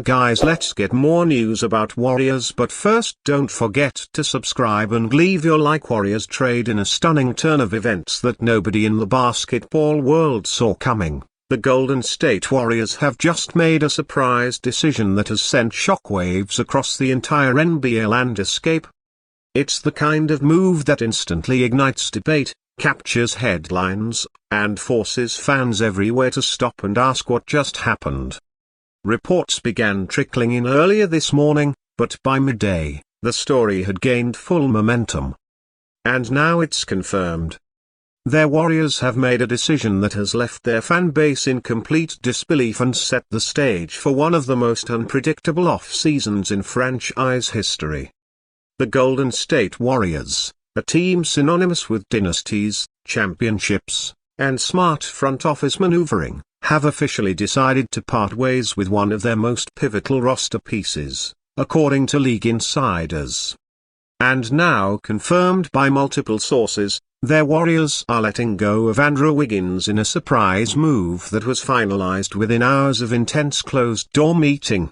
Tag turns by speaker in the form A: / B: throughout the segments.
A: guys, let's get more news about Warriors, but first don't forget to subscribe and leave your like. Warriors trade in a stunning turn of events that nobody in the basketball world saw coming. The Golden State Warriors have just made a surprise decision that has sent shockwaves across the entire NBA landscape. It's the kind of move that instantly ignites debate, captures headlines, and forces fans everywhere to stop and ask what just happened. Reports began trickling in earlier this morning, but by midday, the story had gained full momentum. And now it's confirmed. Their Warriors have made a decision that has left their fan base in complete disbelief and set the stage for one of the most unpredictable off-seasons in franchise history. The Golden State Warriors, a team synonymous with dynasties, championships, and smart front office maneuvering, have officially decided to part ways with one of their most pivotal roster pieces, according to league insiders. And now confirmed by multiple sources, their Warriors are letting go of Andrew Wiggins in a surprise move that was finalized within hours of intense closed-door meeting.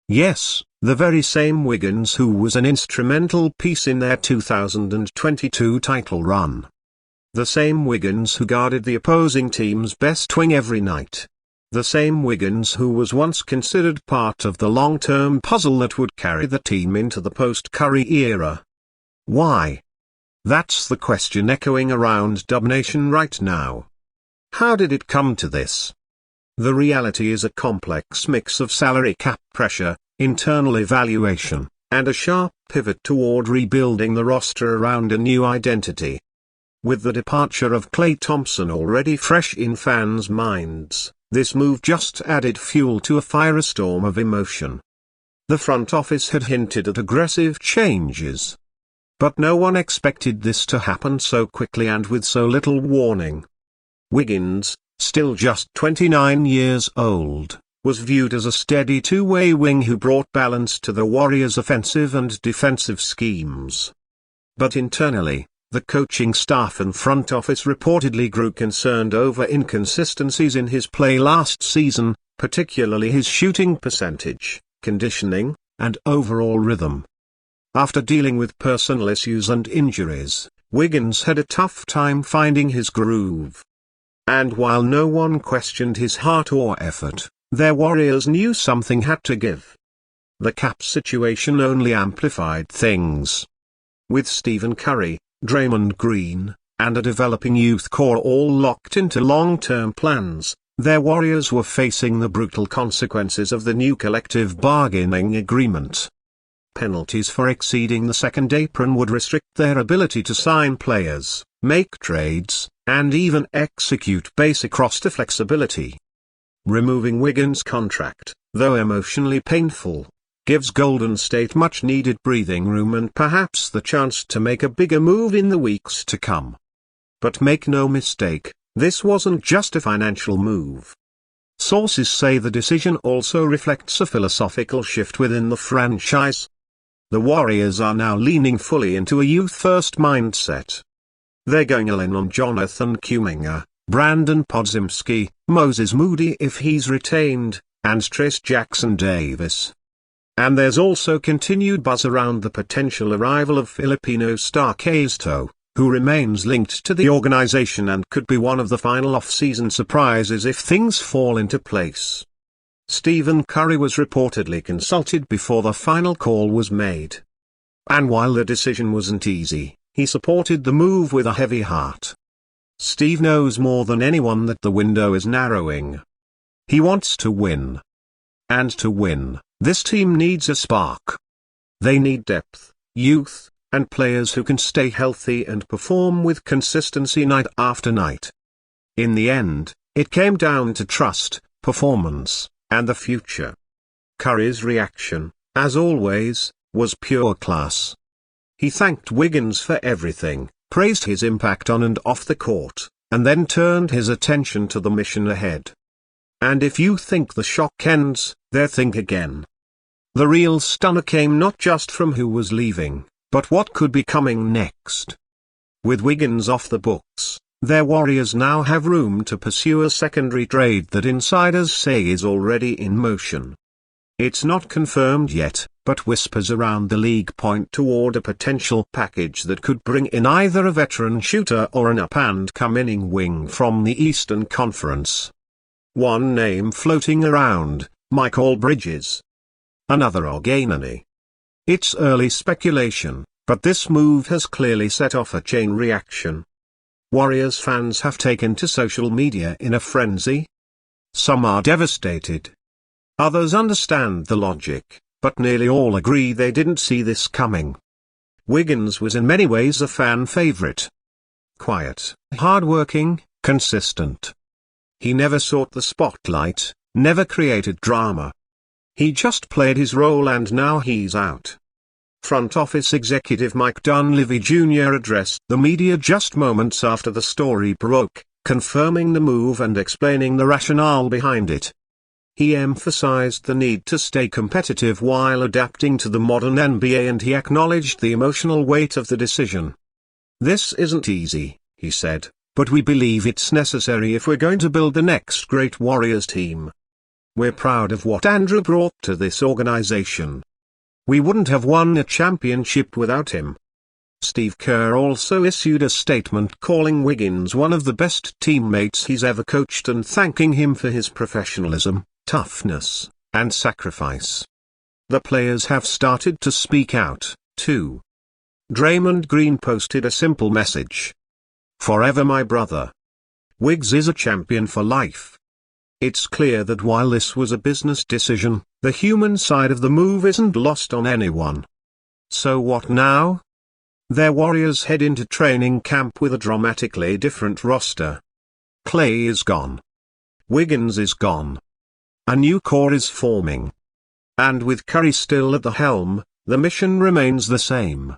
A: Yes, the very same Wiggins who was an instrumental piece in their 2022 title run. The same Wiggins who guarded the opposing team's best wing every night. The same Wiggins who was once considered part of the long-term puzzle that would carry the team into the post-Curry era. Why? That's the question echoing around Dub Nation right now. How did it come to this? The reality is a complex mix of salary cap pressure, internal evaluation, and a sharp pivot toward rebuilding the roster around a new identity. With the departure of Klay Thompson already fresh in fans' minds, this move just added fuel to a firestorm of emotion. The front office had hinted at aggressive changes. But no one expected this to happen so quickly and with so little warning. Wiggins, still just 29 years old, was viewed as a steady two-way wing who brought balance to the Warriors' offensive and defensive schemes. But internally, the coaching staff and front office reportedly grew concerned over inconsistencies in his play last season, particularly his shooting percentage, conditioning, and overall rhythm. After dealing with personal issues and injuries, Wiggins had a tough time finding his groove. And while no one questioned his heart or effort, their Warriors knew something had to give. The cap situation only amplified things. With Stephen Curry, Draymond Green, and a developing youth core all locked into long-term plans, their Warriors were facing the brutal consequences of the new collective bargaining agreement. Penalties for exceeding the second apron would restrict their ability to sign players, make trades, and even execute basic roster flexibility. Removing Wiggins' contract, though emotionally painful, gives Golden State much-needed breathing room and perhaps the chance to make a bigger move in the weeks to come. But make no mistake, this wasn't just a financial move. Sources say the decision also reflects a philosophical shift within the franchise. The Warriors are now leaning fully into a youth-first mindset. They're going all in on Jonathan Kuminga, Brandon Podziemski, Moses Moody if he's retained, and Trayce Jackson-Davis. And there's also continued buzz around the potential arrival of Filipino star Sotto, who remains linked to the organization and could be one of the final off-season surprises if things fall into place. Stephen Curry was reportedly consulted before the final call was made. And while the decision wasn't easy, he supported the move with a heavy heart. Steve knows more than anyone that the window is narrowing. He wants to win. And to win, this team needs a spark. They need depth, youth, and players who can stay healthy and perform with consistency night after night. In the end, it came down to trust, performance, and the future. Curry's reaction, as always, was pure class. He thanked Wiggins for everything, praised his impact on and off the court, and then turned his attention to the mission ahead. And if you think the shock ends, there think again. The real stunner came not just from who was leaving, but what could be coming next. With Wiggins off the books, their Warriors now have room to pursue a secondary trade that insiders say is already in motion. It's not confirmed yet, but whispers around the league point toward a potential package that could bring in either a veteran shooter or an up-and-coming wing from the Eastern Conference. One name floating around, Michael Bridges. Another Oganani. It's early speculation, but this move has clearly set off a chain reaction. Warriors fans have taken to social media in a frenzy. Some are devastated. Others understand the logic, but nearly all agree they didn't see this coming. Wiggins was in many ways a fan favorite. Quiet, hardworking, consistent. He never sought the spotlight, never created drama. He just played his role, and now he's out. Front office executive Mike Dunleavy Jr. addressed the media just moments after the story broke, confirming the move and explaining the rationale behind it. He emphasized the need to stay competitive while adapting to the modern NBA, and he acknowledged the emotional weight of the decision. "This isn't easy," he said, "but we believe it's necessary if we're going to build the next great Warriors team. We're proud of what Andrew brought to this organization. We wouldn't have won a championship without him." Steve Kerr also issued a statement calling Wiggins one of the best teammates he's ever coached and thanking him for his professionalism, toughness, and sacrifice. The players have started to speak out, too. Draymond Green posted a simple message. "Forever my brother. Wiggs is a champion for life." It's clear that while this was a business decision, the human side of the move isn't lost on anyone. So what now? Their Warriors head into training camp with a dramatically different roster. Clay is gone. Wiggins is gone. A new core is forming. And with Curry still at the helm, the mission remains the same.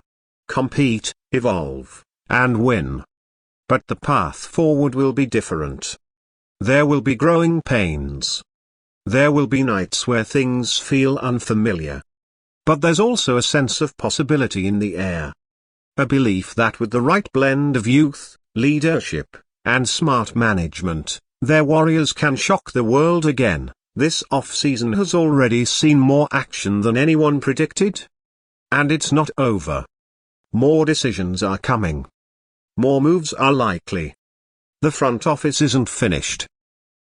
A: Compete, evolve, and win. But the path forward will be different. There will be growing pains. There will be nights where things feel unfamiliar. But there's also a sense of possibility in the air. A belief that with the right blend of youth, leadership, and smart management, their Warriors can shock the world again. This off-season has already seen more action than anyone predicted. And it's not over. More decisions are coming. More moves are likely. The front office isn't finished.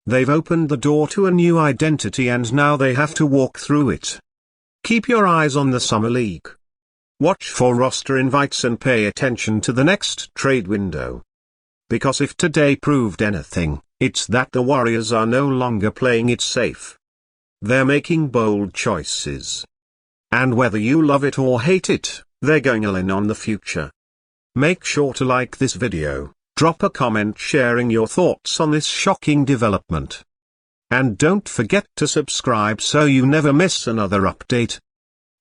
A: They've opened the door to a new identity, and now they have to walk through it. Keep your eyes on the Summer League. Watch for roster invites and pay attention to the next trade window. Because if today proved anything, it's that the Warriors are no longer playing it safe. They're making bold choices. And whether you love it or hate it, they're going all in on the future. Make sure to like this video, drop a comment sharing your thoughts on this shocking development. And don't forget to subscribe so you never miss another update.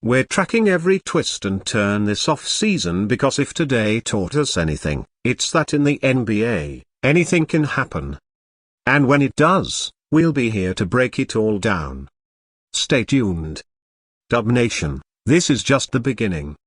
A: We're tracking every twist and turn this off-season, because if today taught us anything, it's that in the NBA, anything can happen. And when it does, we'll be here to break it all down. Stay tuned. Dub Nation, this is just the beginning.